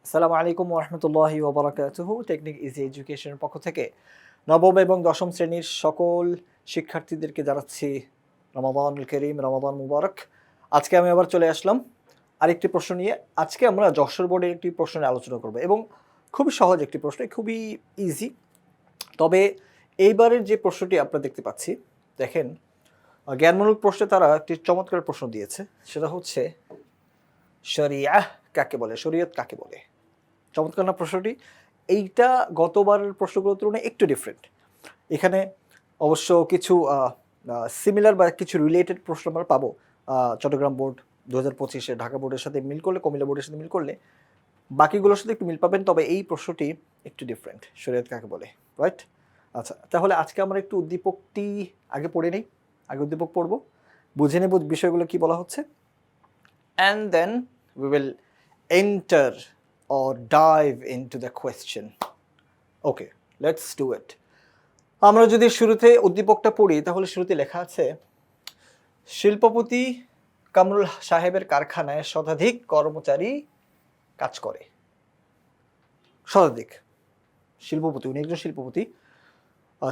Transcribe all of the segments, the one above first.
আসসালামু আলাইকুম ওয়া রাহমাতুল্লাহি ওয়া বারাকাতুহু। টেকনিক ইজি এডুকেশনের পক্ষ থেকে নবম এবং দশম শ্রেণীর সকল শিক্ষার্থীদেরকে জানাচ্ছি রমাদানুল কারীম, রমাদান মুবারক। আজকে আমি আবার চলে আসলাম আরেকটি প্রশ্ন নিয়ে। আজকে আমরা যশোর বোর্ডের একটি প্রশ্ন নিয়ে আলোচনা করব এবং খুবই সহজ একটি প্রশ্ন, খুবই ইজি। তবে এইবারের যে প্রশ্নটি আপনারা দেখতে পাচ্ছি, দেখেন, জ্ঞানমূলক প্রশ্নে তারা একটি চমৎকার প্রশ্ন দিয়েছে। সেটা হচ্ছে শরিয়াহ কাকে বলে, শরীয়ত কাকে বলে। চমৎকার না প্রশ্নটি? এইটা গতবারের প্রশ্নগুলোর তুলনায় একটু ডিফারেন্ট। এখানে অবশ্য কিছু সিমিলার বা কিছু রিলেটেড প্রশ্ন আমরা পাবো। চট্টগ্রাম বোর্ড 2025-এ ঢাকা বোর্ডের সাথে মিল করলে, কুমিল্লা বোর্ডের সাথে মিল করলে বাকিগুলোর সাথে একটু মিল পাবেন। তবে এই প্রশ্নটি একটু ডিফারেন্ট, শরীয়ত কাকে বলে, রাইট? আচ্ছা, তাহলে আজকে আমরা একটু উদ্দীপকটি আগে পড়ে নিই। আগে উদ্দীপক পড়ব, বুঝে নেব বিষয়গুলো কি বলা হচ্ছে, and then we will enter or dive into the question. Okay, let's do it. আমরা যদি শুরুতে উদ্দীপকটা পড়ি তাহলে শুরুতে লেখা আছে, শিল্পপতি কামরুল সাহেবের কারখানায় শতাধিক কর্মচারী কাজ করে। শতাধিক শিল্পপতি, উনি একজন শিল্পপতি।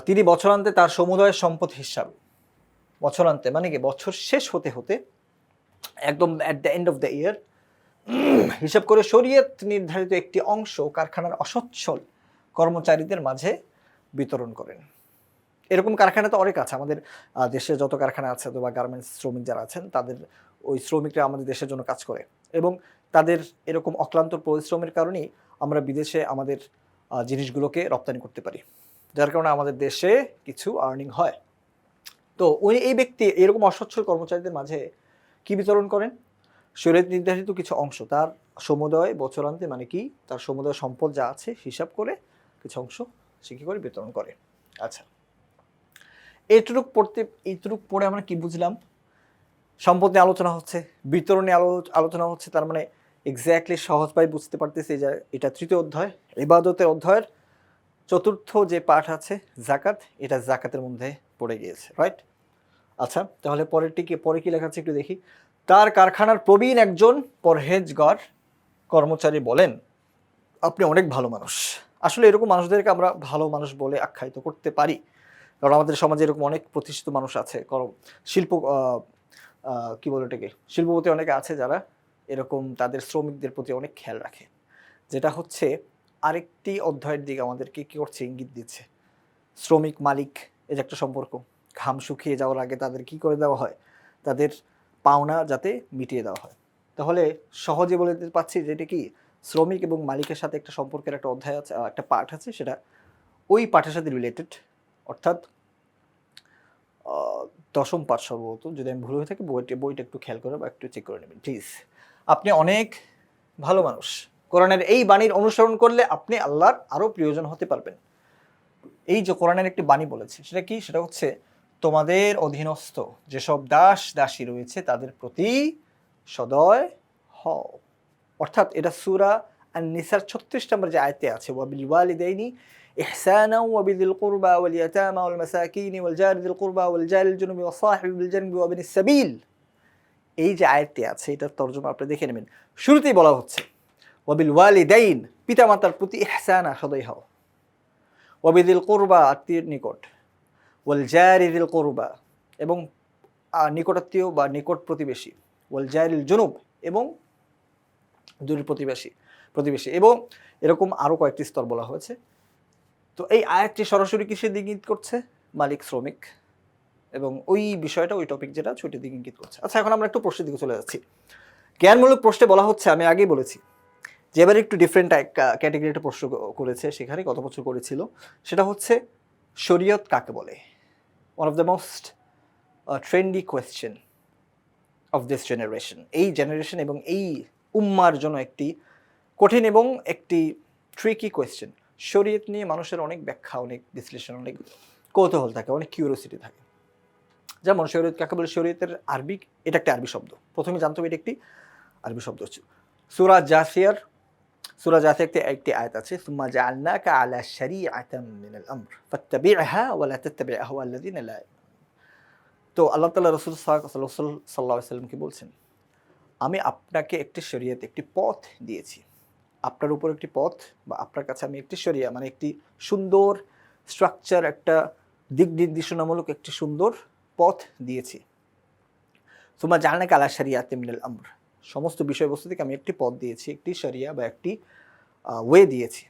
তিনি বছরান্তে তার সমুদয় সম্পদ হিসাব, বছরান্তে মানে কি বছর শেষ হতে হতে একদম at the end of the year হিসাব করে শরীয়ত নির্ধারিত একটি অংশ কারখানার অসচ্ছল কর্মচারীদের মাঝে বিতরণ করেন। এরকম কারখানা তো অনেক আছে আমাদের দেশে, যত কারখানা আছে অথবা গার্মেন্টস শ্রমিক যারা আছেন তাদের, ওই শ্রমিকরা আমাদের দেশের জন্য কাজ করে এবং তাদের এরকম অক্লান্ত পরিশ্রমের কারণেই আমরা বিদেশে আমাদের জিনিসগুলোকে রপ্তানি করতে পারি, যার কারণে আমাদের দেশে কিছু আর্নিং হয়। তো উনি, এই ব্যক্তি এরকম অসচ্ছল কর্মচারীদের মাঝে কি বিতরণ করেন? শরীয়ত নির্ধারিত কিছু অংশ, তার সমুদয় বছরান্তে মানে কি তার সমুদয় সম্পদ যা আছে হিসাব করে কিছু অংশ সে কি করে বিতরণ করে। আচ্ছা, এইটুক পড়ে আমরা কি বুঝলাম? সম্পদ নিয়ে আলোচনা হচ্ছে, বিতরণ নিয়ে আলোচনা হচ্ছে। তার মানে এক্স্যাক্টলি সহজভাবে বুঝতে পারতেছি যে এটা তৃতীয় অধ্যায়, ইবাদতের অধ্যায়ের চতুর্থ যে পাঠ আছে যাকাত, এটা যাকাতের মধ্যে পড়ে গিয়েছে, রাইট? আচ্ছা, তাহলে পরে কি লেখা আছে একটু দেখি। তার কারখানার প্রবীণ একজন পরহেজগার কর্মচারী বলেন, আপনি অনেক ভালো মানুষ। আসলে এরকম মানুষদেরকে আমরা ভালো মানুষ বলে আখ্যায়িত করতে পারি, কারণ আমাদের সমাজে এরকম অনেক প্রতিষ্ঠিত মানুষ আছে, শিল্প কি বলে এটাকে, শিল্পপতি অনেকে আছে যারা এরকম তাদের শ্রমিকদের প্রতি অনেক খেয়াল রাখে, যেটা হচ্ছে আরেকটি অধ্যায়ের দিকে আমাদেরকে কি করছে, ইঙ্গিত দিচ্ছে। শ্রমিক মালিক এই যে একটা সম্পর্ক, ঘাম শুকিয়ে যাওয়ার আগে তাদের কি করে দেওয়া হয়, তাদের পাওনা যাতে মিটিয়ে দেওয়া হয়। তাহলে সহজে বলে দিতে পারছি যে এটা কি শ্রমিক এবং মালিকের সাথে একটা সম্পর্কের একটা অধ্যায় আছে, একটা পাঠ আছে, সেটা ওই পাঠের সাথে রিলেটেড, অর্থাৎ দশম পাঠ সম্ভবত, যদি আমি ভুল হয়ে থাকি বইটা একটু খেয়াল করে বা একটু চেক করে নেবেন প্লিজ। আপনি অনেক ভালো মানুষ, কোরআনের এই বাণীর অনুসরণ করলে আপনি আল্লাহর আরও প্রিয়জন হতে পারবেন। এই যে কোরআনের একটি বাণী বলেছে, সেটা কি? সেটা হচ্ছে তোমাদের অধীনস্থ যেসব দাস দাসী রয়েছে তাদের প্রতি সদয় হও। অর্থাৎ এটা সূরা আন-নিসার 36 নম্বর যে আয়াতে আছে, ওয়াবিল ওয়ালিদাইনি ইহসানা ওয়াবিযিল কুরবা ওয়াল ইয়াতামা ওয়াল মাসাকিন ওয়াল জারি যিল কুরবা ওয়াল জারিল জুনুবি ওয়াস সাহিবিল জানবি ওয়া বিনিস সাবিল। এই যে আয়াতটি আছে, এটার তরজমা আপনি দেখে নেবেন। শুরুতেই বলা হচ্ছে ওয়াবিল ওয়ালিদাইন, পিতামাতার প্রতি ইহসানা, সদয় হও। ওয়াবিদিল কুরবা, আত্মীয়ের নিকট। ওয়াল জারি যিল কুরবা, এবং নিকটাত্মীয় বা নিকট প্রতিবেশী। ওয়াল জারিল জুনুব, এবং দূরের প্রতিবেশী, এবং এরকম আরও কয়েকটি স্তর বলা হয়েছে। তো এই আয়াতটি সরাসরি কিসের দিকে ইঙ্গিত করছে? মালিক শ্রমিক, এবং ওই বিষয়টা, ওই টপিক যেটা ছুটির দিকে ইঙ্গিত করছে। আচ্ছা, এখন আমরা একটু প্রশ্নের দিকে চলে যাচ্ছি। জ্ঞানমূলক প্রশ্নে বলা হচ্ছে, আমি আগেই বলেছি যে এবার একটু ডিফারেন্ট ক্যাটাগরি একটা প্রশ্ন করেছে, সেখানে গত বছর করেছিল। সেটা হচ্ছে শরীয়ত কাকে বলে। One of the most trendy question of this generation. এই জেনারেশন এবং এই উম্মার জন্য একটি কঠিন এবং একটি ট্রিকি কোয়েশ্চেন। শরীয়ত নিয়ে মানুষের অনেক ব্যাখ্যা, অনেক বিশ্লেষণ, অনেক কৌতূহল থাকে, অনেক কিউরিওসিটি থাকে। যেমন শরীয়ত কাকে বলে, শরীয়তের আরবি, এটা একটা আরবি শব্দ। প্রথমে জানতে হবে এটা একটি আরবি শব্দ হচ্ছে। সূরা জাসিয়াতে একটি আয়াত আছে, সুম্মা জাআলনাকা আলা শারিআতাম মিনাল আমর ফাত্তাবি'হা ওয়া লা তাত্তাবি' আহওয়াল্লাযিনা লা। তো আল্লাহ তাআলা রাসূল সাল্লাল্লাহু আলাইহি ওয়াসাল্লামকে বলছেন, আমি আপনাকে একটি শরীয়ত, একটি পথ দিয়েছি, আপনার উপর একটি পথ বা আপনার কাছে আমি একটি শরিয়া মানে একটি সুন্দর স্ট্রাকচার, একটা দিক নির্দেশনামূলক একটি সুন্দর পথ দিয়েছি। সুম্মা জাআলনাকা আলা শারিআতিম মিনাল আমর, সমস্ত বিষয়বস্তু থেকে আমি একটি পথ দিয়েছি, একটি শরিয়া বা একটি ওয়ে দিয়েছি।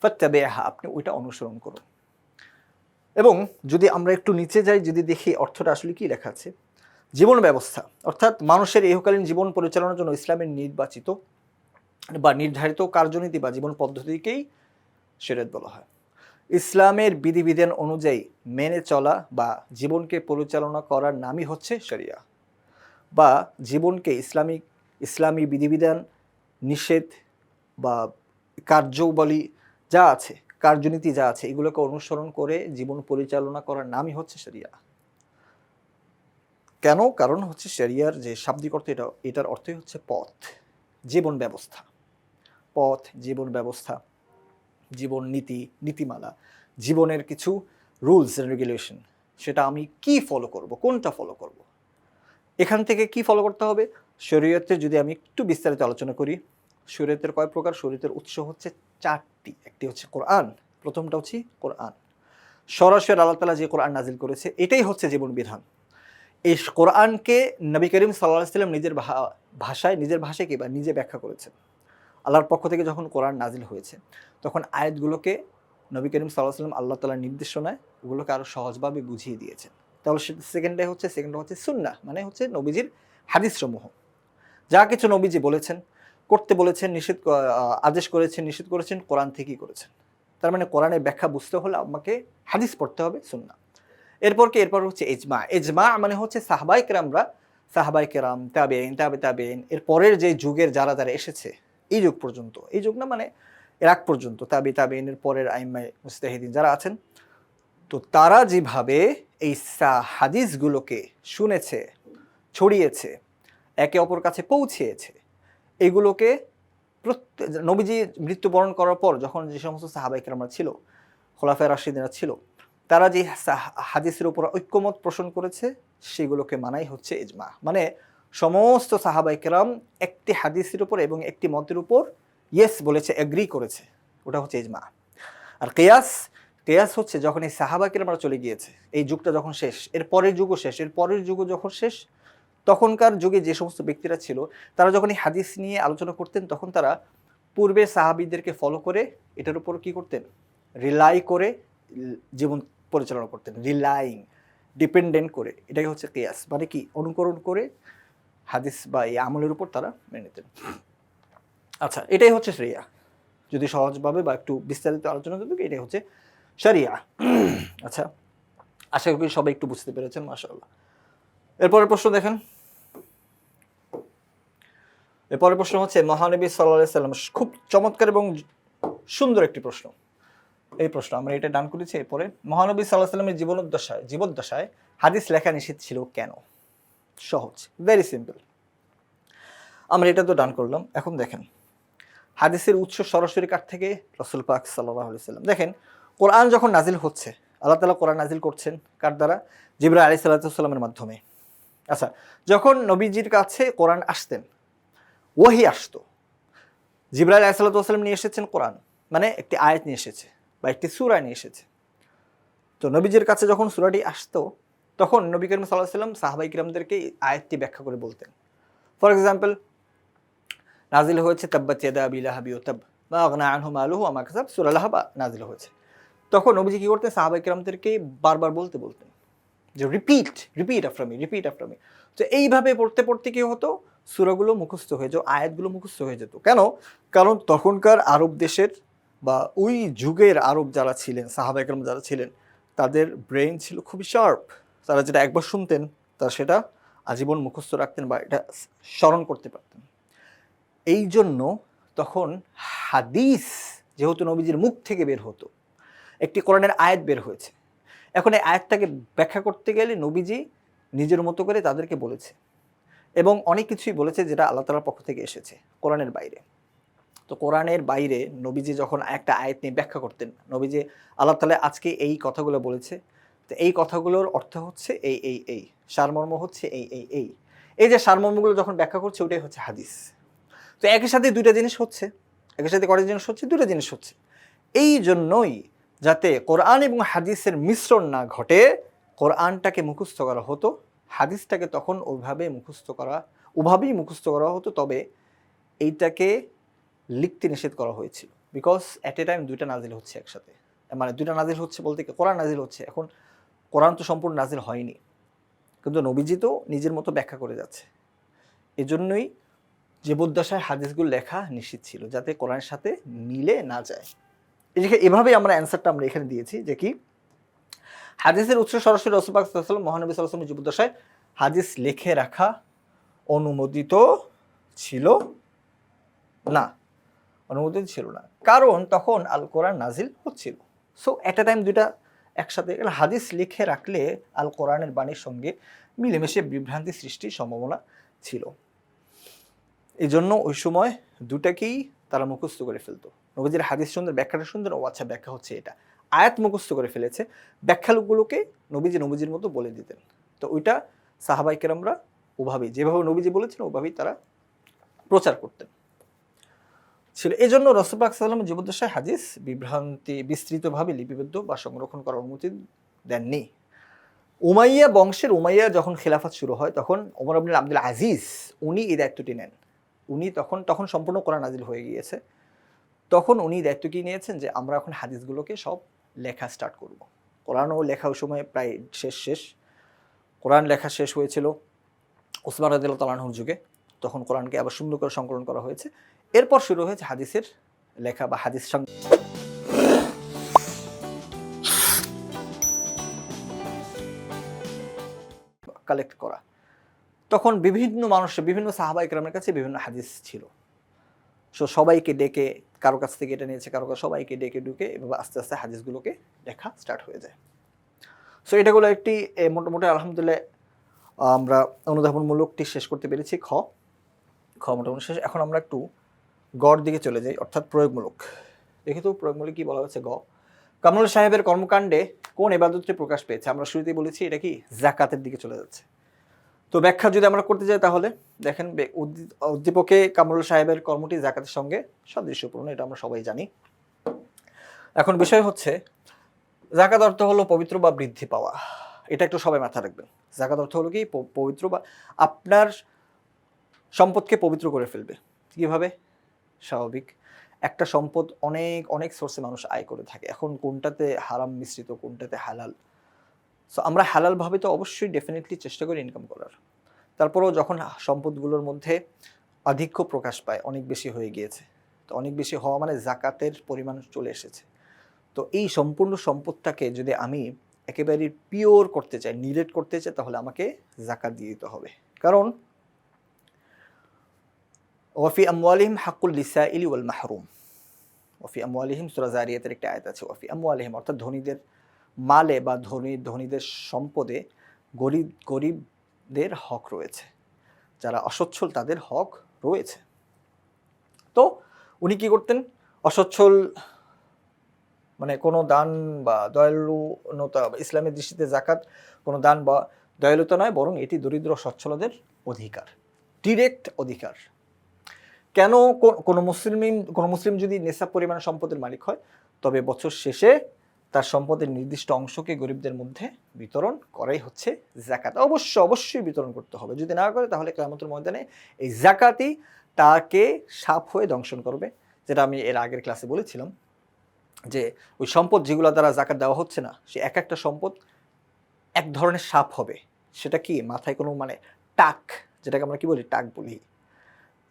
ফাত্তাবি'হা, আপনি ওইটা অনুসরণ করুন। এবং যদি আমরা একটু নিচে যাই, যদি দেখি অর্থটা আসলে কি লেখা আছে, জীবন ব্যবস্থা অর্থাৎ মানুষের ইহকালীন জীবন পরিচালনার জন্য ইসলামের নির্বাচিত বা নির্ধারিত কার্যনীতি বা জীবন পদ্ধতিকেই শরীয়ত বলা হয়। ইসলামের বিধিবিধান অনুযায়ী মেনে চলা বা জীবনকে পরিচালনা করার নামই হচ্ছে শরিয়া, বা জীবনকে ইসলামী বিধিবিধান, নিষেধ বা কার্যবলী যা আছে, কার্যনীতি যা আছে, এগুলোকে অনুসরণ করে জীবন পরিচালনা করার নামই হচ্ছে শরিয়া। কেন? কারণ হচ্ছে শরিয়ার যে শাব্দিক অর্থ, এটার অর্থই হচ্ছে পথ, জীবন ব্যবস্থা। পথ, জীবন ব্যবস্থা, জীবন নীতি, নীতিমালা, জীবনের কিছু রুলস অ্যান্ড রেগুলেশন, সেটা আমি কি ফলো করব, কোনটা ফলো করব, এখান থেকে কি ফলো করতে হবে। শরীয়তে যদি আমি একটু বিস্তারিত আলোচনা করি, শরীয়তের কয় প্রকার? শরীয়তের উৎস হচ্ছে 4টি। একটি হচ্ছে কোরআন, প্রথমটা হচ্ছে কোরআন, সরাসরি আল্লাহ তাআলা যে কোরআন নাজিল করেছে, এটাই হচ্ছে জীবন বিধান। এই কোরআনকে নবী করিম সাল্লাল্লাহু আলাইহি ওয়াসাল্লাম নিজের ভাষায় কি বা নিজে ব্যাখ্যা করেছেন। আল্লাহর পক্ষ থেকে যখন কোরআন নাজিল হয়েছে, তখন আয়াতগুলোকে নবী করিম সাল্লাল্লাহু আলাইহি ওয়াসাল্লাম আল্লাহ তাআলার নির্দেশনায় ওগুলোকে আরও সহজভাবে বুঝিয়ে দিয়েছেন। তাহলে সেকেন্ডটা হচ্ছে সুন্নাহ, মানে হচ্ছে নবীজির হাদিসসমূহ, যা কিছু নবীজি বলেছেন, করতে বলেছেন, আদেশ করেছেন, নিষেধ করেছেন, কোরআন থেকেই করেছেন। তার মানে কোরআনের ব্যাখ্যা বুঝতে হলে আমাকে হাদিস পড়তে হবে, সুন্নাহ। এরপর হচ্ছে ইজমা। ইজমা মানে হচ্ছে সাহাবায়ে কেরাম, তাবেঈন, তাবেঈন, এর পরের যে যুগের যারা এসেছে, এই যুগ পর্যন্ত, এই যুগ না মানে এর আগ পর্যন্ত, তাবেঈনের পরের আইম্মায়ে মুজতাহিদিন যারা আছেন, তো তারা যেভাবে এই হাদিসগুলোকে শুনেছে, ছড়িয়েছে, একে অপর কাছে পৌঁছিয়েছে, এগুলোকে নবীজি মৃত্যুবরণ করার পর যখন যে সমস্ত সাহাবায়ে কেরামরা ছিল, খোলাফায়ে রাশিদিনরা ছিল, তারা যে হাদিসের উপর ঐক্যমত পোষণ করেছে, সেগুলোকে মানাই হচ্ছে ইজমা। মানে সমস্ত সাহাবায়ে কেরাম একটি হাদিসের উপর এবং একটি মতের উপর ইয়েস বলেছে, এগ্রি করেছে, ওটা হচ্ছে ইজমা। আর কেয়াস হচ্ছে যখন এই সাহাবায়ে কেরামরা চলে গিয়েছে, এই যুগটা যখন শেষ, এর পরের যুগও শেষ, এর পরের যুগও যখন শেষ, তখনকার যুগে যে সমস্ত ব্যক্তিরা ছিল, তারা যখন এই হাদিস নিয়ে আলোচনা করতেন, তখন তারা পূর্বের সাহাবীদেরকে ফলো করে এটার উপর কি করতেন? রিলাই করে জীবন পরিচালনা করতেন। রিলাইং, ডিপেন্ডেন্ট করে, এটাই হচ্ছে কিয়াস, মানে কি অনুকরণ করে হাদিস বা এই আমলের উপর তারা মেনে নিতেন। আচ্ছা, এটাই হচ্ছে শরিয়া। যদি সহজভাবে বা একটু বিস্তারিত আলোচনা করতে, এটাই হচ্ছে শরিয়া। আচ্ছা, আশা করি সবাই একটু বুঝতে পেরেছেন, মাশাআল্লাহ। এরপরের প্রশ্ন দেখেন। এরপরের প্রশ্ন হচ্ছে মহানবী সাল্লাল্লাহু আলাইহি সাল্লাম, খুব চমৎকার এবং সুন্দর একটি প্রশ্ন। এই প্রশ্ন আমরা এটা ডান করেছি। এরপরে মহানবী সাল্লাল্লাহু আলাইহি সাল্লামের জীবদ্দশায় হাদিস লেখা নিষেধ ছিল কেন? সহজ, ভেরি সিম্পল। আমরা এটা তো ডান করলাম। এখন দেখেন হাদিসের উৎস সরাসরি কার থেকে? রাসূল পাক সাল্লাল্লাহু আলাইহি সাল্লাম। দেখেন কোরআন যখন নাজিল হচ্ছে, আল্লাহ তাআলা কোরআন নাজিল করছেন কার দ্বারা? জিবরাইল আলাইহিস সালামের মাধ্যমে। আচ্ছা, যখন নবীজির কাছে কোরআন আসতেন, ওহী আসতো, জিবরাইল আলাইহিস সালাম নিয়ে এসেছেন কোরআন, মানে একটি আয়াত নিয়ে এসেছে বা একটি সূরা নিয়ে এসেছে। তো নবীজির কাছে যখন সূরাটি আসতো, তখন নবী করিম সাল্লাল্লাহু আলাইহি ওয়াসাল্লাম সাহাবায়ে কিরামদেরকে আয়াতটি ব্যাখ্যা করে বলতেন। ফর এক্সাম্পল, নাজিল হয়েছে তাব্বাত ইয়াদা আবি লাহাবি ওয়া তাব মা আগনা আনহু মালুহু ওয়া মা কাসাব, সূরা লাহাব নাজিল হয়েছে। তখন নবীজি কি করতেন? সাহাবায়ে কিরামদেরকে বারবার বলতেন যে রিপিট আফটার মি। তো এইভাবে পড়তে কি হতো? সূরাগুলো মুখস্থ হয়ে যেত, আয়াতগুলো মুখস্থ হয়ে যেত। কেন? কারণ তখনকার আরব দেশের বা ওই যুগের আরব যারা ছিলেন, সাহাবায়ে কেরাম যারা ছিলেন, তাদের ব্রেইন ছিল খুবই শার্প। তারা যেটা একবার শুনতেন, তারা সেটা আজীবন মুখস্থ রাখতেন বা এটা স্মরণ করতে পারতেন। এই জন্য তখন হাদিস যেহেতু নবীজির মুখ থেকে বের হতো, একটি কোরআনের আয়াত বের হয়েছে, এখন এই আয়াতটাকে ব্যাখ্যা করতে গেলে নবীজি নিজের মতো করে তাদেরকে বলেছে, এবং অনেক কিছুই বলেছে যেটা আল্লাহ তাআলার পক্ষ থেকে এসেছে কোরআনের বাইরে। তো কোরআনের বাইরে নবীজি যখন একটা আয়াত নিয়ে ব্যাখ্যা করতেন, নবীজি আল্লাহ তাআলা আজকে এই কথাগুলো বলেছে, তো এই কথাগুলোর অর্থ হচ্ছে এই সারমর্ম হচ্ছে এই যে সারমর্মগুলো যখন ব্যাখ্যা করছে, ওটাই হচ্ছে হাদিস। তো একই সাথে দুইটা জিনিস হচ্ছে, একের সাথে কয়টা জিনিস হচ্ছে? দুটো জিনিস হচ্ছে। এই জন্যই যাতে কোরআন এবং হাদিসের মিশ্রণ না ঘটে, কোরআনটাকে মুখস্থ করা হতো, হাদিসটাকে তখন ওইভাবেই মুখস্থ করা হতো। তবে এইটাকে লিখতে নিষেধ করা হয়েছিল, বিকজ অ্যাট এ টাইম দুইটা নাজিল হচ্ছে একসাথে। মানে দুইটা নাজিল হচ্ছে বলতে কি, কোরআন নাজিল হচ্ছে। এখন কোরআন তো সম্পূর্ণ নাজিল হয়নি, কিন্তু নবীজি তো নিজের মতো ব্যাখ্যা করে যাচ্ছে। এজন্যই জীবদ্দশায় হাদিসগুলো লেখা নিষিদ্ধ ছিল, যাতে কোরআনের সাথে মিলে না যায়। এভাবেই আমরা অ্যান্সারটা আমরা এখানে দিয়েছি যে কি, হাদিসের উৎস সরাসরি রাসূল পাক সাল্লাল্লাহু আলাইহি ওয়াসাল্লাম, মহানবী সাল্লাল্লাহু আলাইহি ওয়াসাল্লামের জীবদ্দশায় হাদিস লিখে রাখা অনুমোদিত ছিল না, কারণ তখন আল কোরআন নাজিল হচ্ছিল। সো এট এ টাইম দুইটা একসাথে হাদিস লিখে রাখলে আল কোরআনের বাণীর সঙ্গে মিলেমিশে বিভ্রান্তি সৃষ্টির সম্ভাবনা ছিল। এই জন্য ওই সময় দুটাকেই তারা মুখস্থ করে ফেলতো। নবীজির হাদিস সুন্দর, ব্যাখ্যাটা সুন্দর, ও আচ্ছা ব্যাখ্যা হচ্ছে এটা, আয়াত মুখস্থ করে ফেলেছে, ব্যাখ্যাগুলোকে নবীজির মতো বলে দিতেন। তো ওইটা সাহাবায়ে কেরামরা ওভাবেই, যেভাবে নবীজি বলেছেন ওভাবেই তারা প্রচার করতেন ছিল। এই জন্য রাসূল পাক সাল্লাল্লাহু আলাইহি ওয়াসাল্লাম জীবদ্দশায় হাদিস বিস্তৃতভাবে লিপিবদ্ধ বা সংরক্ষণ করার অনুমতি দেননি। উমাইয়া বংশের উমাইয়া যখন খিলাফত শুরু হয়, তখন ওমর ইবনে আব্দুল আজিজ উনি এই দায়িত্বটি নেন। উনি তখন সম্পূর্ণ কোরআন নাজিল হয়ে গিয়েছে। তখন উনি দায়িত্ব কি নিয়েছেন যে আমরা এখন হাদিসগুলোকে সব লেখা স্টার্ট করব। কোরআনও লেখা ওই সময় প্রায় শেষ। কোরআন লেখা শেষ হয়েছিল উসমান রাদিয়াল্লাহু তাআলা আনহুর যুগে। তখন কোরআনকে আবার সুন্দর করে সংকলন করা হয়েছে। এরপর শুরু হয়েছে হাদিসের লেখা বা হাদিস কালেক্ট করা। তখন বিভিন্ন মানুষের, বিভিন্ন সাহাবায়ে কেরামের কাছে বিভিন্ন হাদিস ছিল। সো সবাইকে ডেকে, কারো কাছ থেকে এটা নিয়েছে, সবাইকে ডেকে ডুকে এভাবে আস্তে আস্তে হাদিসগুলোকে লেখা স্টার্ট হয়ে যায়। সো এটাগুলো একটি মোটামুটি আলহামদুলিল্লাহ আমরা অনুধাবনমূলকটি শেষ করতে পেরেছি। খ মোটামুটি শেষ। এখন আমরা একটু গড় দিকে চলে যাই, অর্থাৎ প্রয়োগমূলক। দেখি তো প্রয়োগমূলক কি বলা হচ্ছে। কামরুল সাহেবের কর্মকাণ্ডে কোন ইবাদতটি প্রকাশ পেয়েছে? আমরা শুরুতেই বলেছি এটা কি যাকাতের দিকে চলে যাচ্ছে। তো ব্যাখ্যা যদি আমরা করতে যাই তাহলে দেখেন, উদ্দীপকে কামরুল সাহেবের কর্মটি যাকাতের সঙ্গে সাদৃশ্যপূর্ণ, এটা আমরা সবাই জানি। এখন বিষয় হচ্ছে, যাকাত অর্থ হলো পবিত্র বা বৃদ্ধি পাওয়া। এটা একটু সবাই মাথায় রাখবেন। যাকাত অর্থ হলো কি পবিত্র, বা আপনার সম্পদকে পবিত্র করে ফেলবে। কিভাবে? স্বাভাবিক একটা সম্পদ অনেক সোর্সে মানুষ আয় করে থাকে। এখন কোনটাতে হারাম মিশ্রিত, কোনটাতে হালাল। সো আমরা হালালভাবে তো অবশ্যই ডেফিনেটলি চেষ্টা করি ইনকাম করার। তারপরেও যখন সম্পদগুলোর মধ্যে আধিক্য প্রকাশ পায়, অনেক বেশি হয়ে গিয়েছে, তো অনেক বেশি হওয়া মানে যাকাতের পরিমাণ চলে এসেছে। তো এই সম্পূর্ণ সম্পদটাকে যদি আমি একেবারে পিওর করতে চাই, নিরেট করতে চাই, তাহলে আমাকে যাকাত দিয়ে দিতে হবে। কারণ ওয়াফি আমওয়ালিহিম হাক্কুল লিসাইলি ওয়াল মাহরুম। ওয়াফি আমওয়ালিহিম, সূরা যারিয়াতের একটা আয়াত আছে, ওয়াফি আমওয়ালিহিম অর্থাৎ ধনীদের মালে বা ধনীদের সম্পদে গরিবদের হক রয়েছে, যারা অসচ্ছল তাদের হক রয়েছে। তো উনি কি করতেন? অসচ্ছল মানে কোনো দান বা দয়ালুতা, ইসলামের দৃষ্টিতে যাকাত কোনো দান বা দয়ালুতা নয়, বরং এটি দরিদ্র সচ্ছলদের অধিকার, ডিরেক্ট অধিকার। কেন? কোনো মুসলিম যদি নেশাব পরিমাণ সম্পদের মালিক হয়, তবে বছর শেষে তার সম্পদের নির্দিষ্ট অংশকে গরিবদের মধ্যে বিতরণ করাই হচ্ছে যাকাত। অবশ্যই বিতরণ করতে হবে। যদি না করে তাহলে কিয়ামতের ময়দানে এই যাকাতই তাকে সাপ হয়ে দংশন করবে। যেটা আমি এর আগের ক্লাসে বলেছিলাম যে ওই সম্পদ যেগুলো দ্বারা যাকাত দেওয়া হচ্ছে না, সে একটা সম্পদ এক ধরনের সাপ হবে। সেটা কি? মাথায় কোনো টাক, যেটাকে আমরা কি বলি, টাক বলি।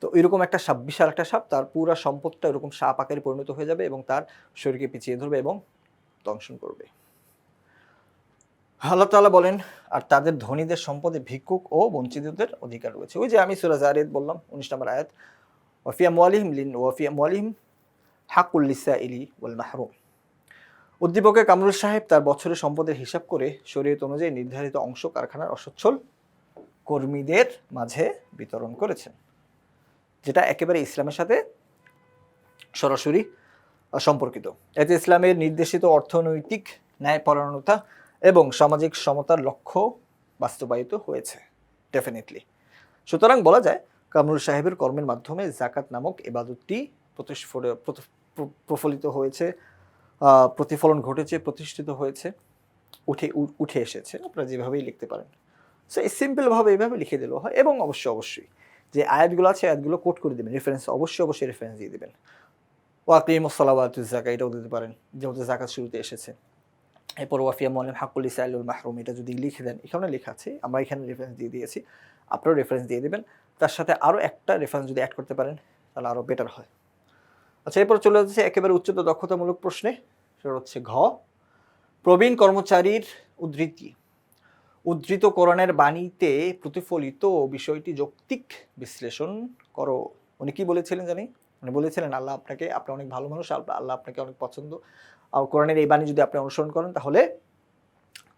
তো এরকম একটা সাপ, বিশাল একটা সাপ, তার পুরো সম্পদটা এরকম সাপ আকারে পরিণত হয়ে যাবে এবং তার শরীরকে পিছিয়ে ধরবে এবং দংশন করবে। আল্লাহ তাআলা বলেন, আর তাদের ধনীদের সম্পদে ভিক্ষুক ও বঞ্চিতদের অধিকার রয়েছে। ওই যে আমি সূরা যারিয়াত বললাম 19 নম্বর আয়াত, ওয়াফি আমওয়ালিহিম হাক্কুল লিসাইলি ওয়াল মাহরুম। উদ্দীপকে কামরুল সাহেব তার বছরের সম্পদের হিসাব করে শরীয়ত অনুযায়ী নির্ধারিত অংশ কারখানার অসচ্ছল কর্মীদের মাঝে বিতরণ করেছেন, যেটা একেবারে ইসলামের সাথে সরাসরি সম্পর্কিত। এতে ইসলামের নির্দেশিত অর্থনৈতিক ন্যায়পরায়ণতা এবং সামাজিক সমতার লক্ষ্য বাস্তবায়িত হয়েছে ডেফিনেটলি। সুতরাং বলা যায় কামরুল সাহেবের কর্মের মাধ্যমে যাকাত নামক ইবাদতটি প্রফলিত হয়েছে, প্রতিফলন ঘটেছে, প্রতিষ্ঠিত হয়েছে, উঠে এসেছে। আপনারা যেভাবেই লিখতে পারেন। সো এই সিম্পলভাবে এইভাবে লিখে দিলেও হয়। এবং অবশ্যই যে আয়াতগুলো আছে আয়াতগুলো কোট করে দেবেন, রেফারেন্স অবশ্যই রেফারেন্স দিয়ে দেবেন। ওয়াকিমুস সালাত ওয়া আতুজ যাকাত এটাও দিতে পারেন, যেহেতু যাকাত শুরুতে এসেছে। এরপর ওয়াফিয়া মুআল্লিম হাক্কুল লিসাইলুল মাহরুম, এটা যদি লিখে দেন, এখানে লেখা আছে, আমরা এখানে রেফারেন্স দিয়ে দিয়েছি, আপনারাও রেফারেন্স দিয়ে দেবেন। তার সাথে আরও একটা রেফারেন্স যদি অ্যাড করতে পারেন তাহলে আরও বেটার হয়। আচ্ছা, এরপর চলে যাচ্ছে একেবারে উচ্চতর দক্ষতামূলক প্রশ্নে। সেটা হচ্ছে ঘ, প্রবীণ কর্মচারীর উদ্ধৃতি। উদ্ধৃত কোরআনের বাণীতে প্রতিফলিত বিষয়টি যৌক্তিক বিশ্লেষণ করো। উনি কি বলেছিলেন জানি? উনি বলেছিলেন আল্লাহ আপনাকে, আপনি অনেক ভালো মানুষ, আল্লাহ আপনাকে অনেক পছন্দ, আর কোরআনের এই বাণী যদি আপনি অনুসরণ করেন তাহলে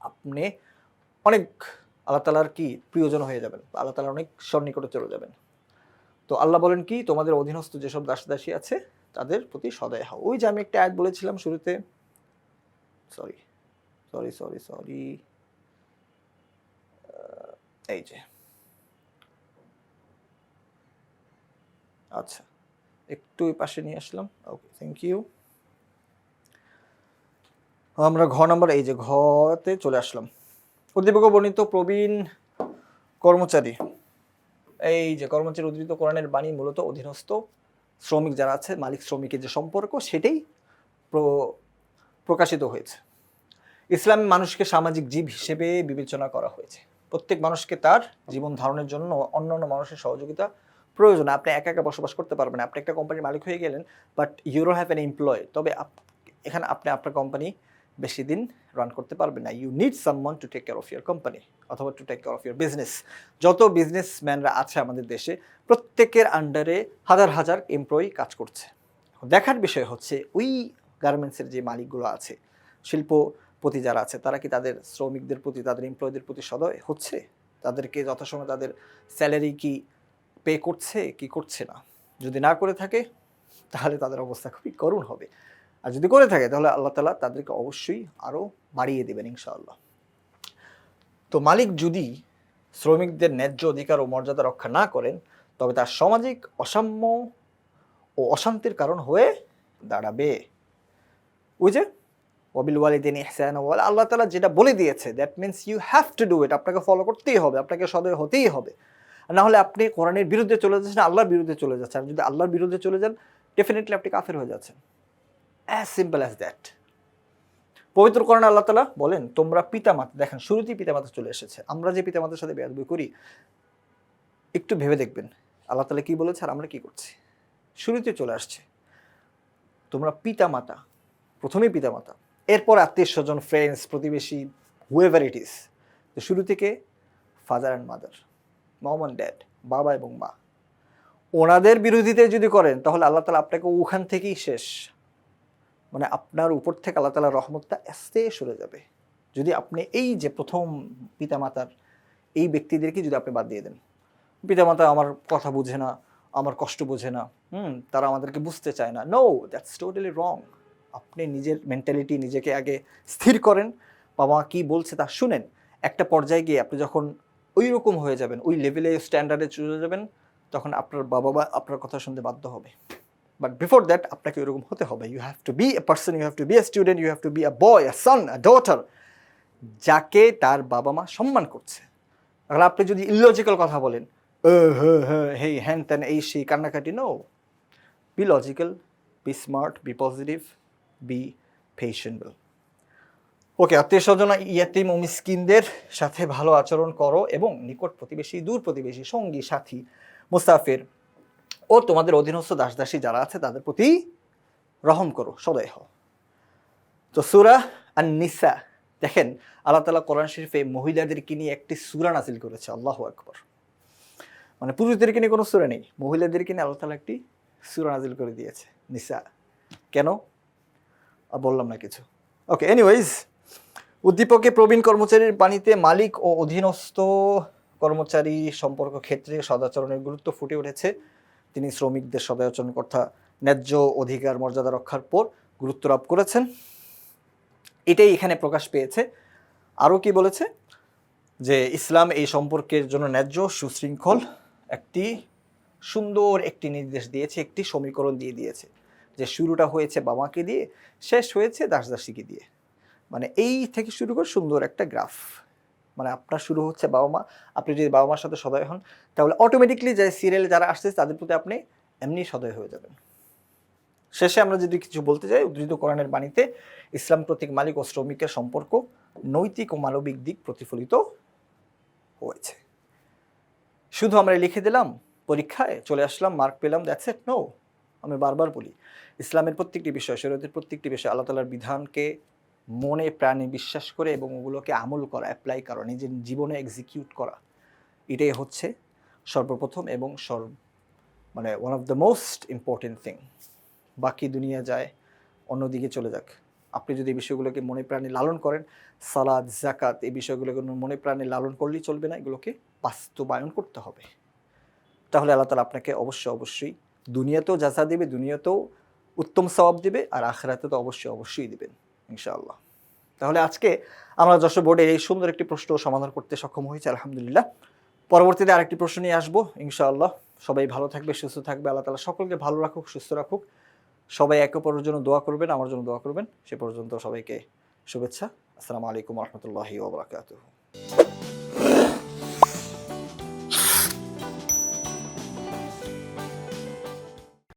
আপনি অনেক আল্লাহ তাআলার কি প্রিয়জন হয়ে যাবেন, আল্লাহ তাআলার অনেক সন্নিকটে চলে যাবেন। তো আল্লাহ বলেন কি, তোমাদের অধীনস্থ যেসব দাসদাসী আছে তাদের প্রতি সদয় হও। ওই যে আমি একটা আয়াত বলেছিলাম শুরুতে, সরি, এই যে, আচ্ছা একটু পাশে নিয়ে আসলাম। ওকে, থ্যাংক ইউ। আমরা ঘ নাম্বার, এই যে ঘতে চলে আসলাম। উদ্দীপক বর্ণিত প্রবীণ কর্মচারী, এই যে কর্মচারী উদ্ধৃত কোরআনের বাণী মূলত অধীনস্থ শ্রমিক যারা আছে, মালিক শ্রমিকের যে সম্পর্ক, সেটাই প্রকাশিত হয়েছে। ইসলামে মানুষকে সামাজিক জীব হিসেবে বিবেচনা করা হয়েছে। প্রত্যেক মানুষকে তার জীবন ধারণের জন্য অন্যান্য মানুষের সহযোগিতা প্রয়োজন। আপনি একা একা বসবাস করতে পারবেন। আপনি একটা কোম্পানির মালিক হয়ে গেলেন, but you don't have an employ, তবে এখানে আপনি আপনার কোম্পানি বেশি দিন রান করতে পারবেন না। You need someone to take care of your company, অথবা to take care of your business. যত বিজনেসম্যানরা আছে আমাদের দেশে, প্রত্যেকের আন্ডারে হাজার হাজার এমপ্লয়ি কাজ করছে। দেখার বিষয় হচ্ছে ওই গার্মেন্টসের যে মালিকগুলো আছে, শিল্পপতি যারা আছে, তারা কি তাদের শ্রমিকদের প্রতি, তাদের এমপ্লয়ীদের প্রতি সদয় হচ্ছে? তাদেরকে যথাসময়ে তাদের স্যালারি কি পে করছে কি করছে না? যদি না করে থাকে তাহলে তাদের অবস্থা খুবই করুণ হবে, আর যদি করে থাকে তাহলে আল্লাহ তাআলা তাদেরকে অবশ্যই আরও বাড়িয়ে দেবেন ইনশাআল্লাহ। তো মালিক যদি শ্রমিকদের ন্যায্য অধিকার ও মর্যাদা রক্ষা না করেন, তবে তার সামাজিক অসাম্য ও অশান্তির কারণ হয়ে দাঁড়াবে। ওই যে ওয়াবিল ওয়ালিদাইনি ইহসানা, আল্লাহ তাআলা যেটা বলে দিয়েছে, that means you have to do it. আপনাকে ফলো করতেই হবে, আপনাকে সদয় হতেই হবে। না হলে আপনি কোরআনের বিরুদ্ধে চলে যাচ্ছেন, আল্লাহর বিরুদ্ধে চলে যাচ্ছেন। আর যদি আল্লাহর বিরুদ্ধে চলে যান, ডেফিনেটলি আপনি কাফের হয়ে যাচ্ছেন। As simple as that. পবিত্র কোরআনে আল্লাহ তাআলা বলেন, তোমরা পিতামাতা, দেখেন শুরুতেই পিতামাতা চলে এসেছে। আমরা যে পিতামাতার সাথে বেয়াদবি করি, একটু ভেবে দেখবেন আল্লাহ তাআলা কি বলেছে আর আমরা কি করছি। শুরুতে চলে আসছে, তোমরা পিতামাতা, প্রথমেই পিতামাতা, এরপর আত্মীয় স্বজন, ফ্রেন্ডস, প্রতিবেশী, হুয়েভার ইট ইজ। তো শুরু থেকে father and mother, mom and dad, বাবা এবং মা, ওনাদের বিরোধিতা যদি করেন তাহলে আল্লাহ তাআলা আপনাকে ওখান থেকেই শেষ, মানে আপনার উপর থেকে আল্লাহ তাআলার রহমতটা আস্তে সরে যাবে। যদি আপনি এই যে প্রথম পিতামাতার এই ব্যক্তিদেরকে যদি আপনি বাদ দিয়ে দেন, পিতামাতা আমার কথা বুঝে না, আমার কষ্ট বোঝে না, তারা আমাদেরকে বুঝতে চায় না, নো, দ্যাটস টোটালি রং। আপনি নিজের মেন্টালিটি, নিজেকে আগে স্থির করেন, বাবা কি বলছে তা শুনেন। একটা পর্যায়ে গিয়ে আপনি যখন ওই রকম হয়ে যাবেন, ওই লেভেলে স্ট্যান্ডার্ডে চলে যাবেন, তখন আপনার বাবা মা আপনার কথা শুনতে বাধ্য হবে। বাট বিফোর দ্যাট আপনাকে ওইরকম হতে হবে। You have to be a person, you have to be a student, you have to be a boy, a son, a daughter, যাকে তার বাবা মা সম্মান করছে। তাহলে আপনি যদি ইললজিক্যাল কথা বলেন, হে হ্যান ত্যান, এই সেই কান্নাকাটি, no, be logical, be smart, be positive, be patientable. Okay, আত্মীয় স্বজন, ইয়াতিম ও মিসকিনদের সাথে ভালো আচরণ করো এবং নিকট প্রতিবেশী, দূর প্রতিবেশী, সঙ্গী, সাথী, মুসাফির ও তোমাদের অধীনস্থ দাসদাসী যারা আছে তাদের প্রতি রহম করো, সদয় হও। তো সূরা আন-নিসা, দেখেন আল্লাহ তাআলা কোরআন শরীফে মহিলাদেরকে নিয়ে একটি সূরা নাযিল করেছে। আল্লাহু আকবার। মানে পুরুষদেরকে নিয়ে কোনো সূরা নেই, মহিলাদেরকে নিয়ে আল্লাহ তাআলা একটি সূরা নাযিল করে দিয়েছে, নিসা। কেন বললাম না কিছু। ওকে, এনিওয়েজ, উদ্দীপকে প্রবীণ কর্মচারীর বাণীতে মালিক ও অধীনস্থ কর্মচারী সম্পর্ক ক্ষেত্রে সদাচরণের গুরুত্ব ফুটে উঠেছে। তিনি শ্রমিকদের সদাচরণ কথা ন্যায্য অধিকার মর্যাদা রক্ষার পর গুরুত্ব আরোপ করেছেন। এটাই এখানে প্রকাশ পেয়েছে। আরও কি বলেছে, যে ইসলাম এই সম্পর্কের জন্য ন্যায্য সুশৃঙ্খল একটি সুন্দর একটি নির্দেশ দিয়েছে, একটি সমীকরণ দিয়ে দিয়েছে যে শুরুটা হয়েছে বাবা মাকে দিয়ে, শেষ হয়েছে দাস দাসীকে দিয়ে। মানে এই থেকে শুরু করে সুন্দর একটা গ্রাফ। মানে আপনার শুরু হচ্ছে বাবা মা, আপনি যদি বাবা মার সাথে সদয় হন তাহলে অটোমেটিকলি যে সিরিয়ালে যারা আসতেছে তাদের প্রতি আপনি এমনি সদয় হয়ে যাবেন। শেষে আমরা যদি কিছু বলতে চাই, উদ্ধৃত কোরআনের বাণীতে ইসলাম প্রতীক মালিক ও শ্রমিকের সম্পর্ক নৈতিক ও মানবিক দিক প্রতিফলিত হয়েছে। শুধু আমরা লিখে দিলাম পরীক্ষায় চলে আসলাম মার্ক পেলাম, দ্যাটস ইট? নো। আমি বারবার বলি ইসলামের প্রত্যেকটি বিষয়, শরীয়তের প্রত্যেকটি বিষয় আল্লাহ তাআলার বিধানকে মনে প্রাণে বিশ্বাস করে এবং ওগুলোকে আমল করা, অ্যাপ্লাই করা, নিজের জীবনে এক্সিকিউট করা, এটাই হচ্ছে সর্বপ্রথম এবং মানে one of the most important thing. বাকি দুনিয়া যায় অন্যদিকে চলে যাক, আপনি যদি এই বিষয়গুলোকে মনে প্রাণে লালন করেন, সালাত যাকাত এই বিষয়গুলোকে মনে প্রাণে লালন করলেই চলবে না, এগুলোকে বাস্তবায়ন করতে হবে। তাহলে আল্লাহ তাআলা আপনাকে অবশ্যই দুনিয়াতেও জাযা দেবে, দুনিয়াতেও উত্তম সওয়াব দেবে, আর আখিরাতে তো অবশ্যই দিবেন ইনশাআল্লাহ। তাহলে আজকে আমরা যশোর বোর্ডের এই সুন্দর একটি প্রশ্ন সমাধান করতে সক্ষম হয়েছি আলহামদুলিল্লাহ। পরবর্তীতে আরেকটি প্রশ্ন নিয়ে আসবো ইনশাআল্লাহ। সবাই ভালো থাকবে, সুস্থ থাকবে, আল্লাহ তাআলা সকলকে ভালো রাখুক, সুস্থ রাখুক। সবাই একে অপরের জন্য দোয়া করবেন, আমার জন্য দোয়া করবেন। সে পর্যন্ত সবাইকে শুভেচ্ছা। আসসালামু আলাইকুম ওয়া রাহমাতুল্লাহি ওয়া বারাকাতুহু।